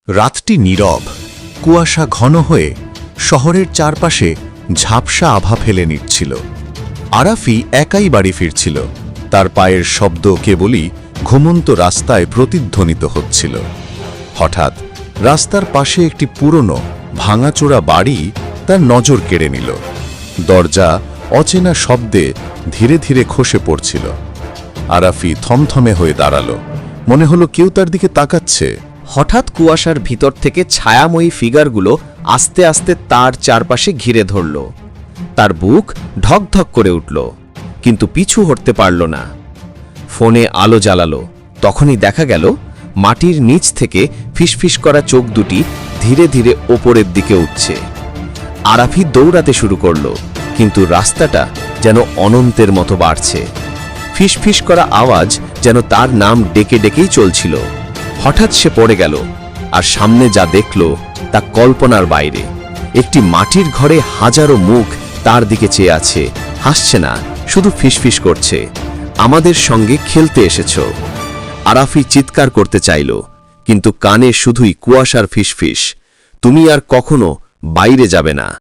রাতটি নীরব, কুয়াশা ঘন হয়ে শহরের চারপাশে ঝাপসা আভা ফেলে নিচ্ছিল। আরাফি একাই বাড়ি ফিরছিল, তার পায়ের শব্দ কেবলই ঘুমন্ত রাস্তায় প্রতিধ্বনিত হচ্ছিল। হঠাৎ রাস্তার পাশে একটি পুরনো ভাঙাচোরা বাড়ি তার নজর কেড়ে নিল। দরজা অচেনা শব্দে ধীরে ধীরে খসে পড়ছিল। আরাফি থমথমে হয়ে দাঁড়ালো, মনে হলো কেউ তার দিকে তাকাচ্ছে। হঠাৎ কুয়াশার ভিতর থেকে ছায়াময়ী ফিগারগুলো আস্তে আস্তে তার চারপাশে ঘিরে ধরল। তার বুক ঢকঢক করে উঠল, কিন্তু পিছু হটতে পারল না। ফোনে আলো জ্বালালো, তখনই দেখা গেল মাটির নিচ থেকে ফিসফিস করা চোখ দুটি ধীরে ধীরে ওপরের দিকে উঠছে। আরাফি দৌড়াতে শুরু করল, কিন্তু রাস্তাটা যেন অনন্তের মতো বাড়ছে। ফিসফিস করা আওয়াজ যেন তার নাম ডেকে ডেকেই চলছিল। হঠাৎ সে পড়ে গেল, আর সামনে যা দেখল তা কল্পনার বাইরে। একটি মাটির ঘরে হাজারো মুখ তার দিকে চেয়ে আছে, হাসছে না, শুধু ফিসফিস করছে, আমাদের সঙ্গে খেলতে এসেছ। আরাফি চিৎকার করতে চাইল, কিন্তু কানে শুধুই কুয়াশার ফিসফিস, তুমি আর কখনো বাইরে যাবে না।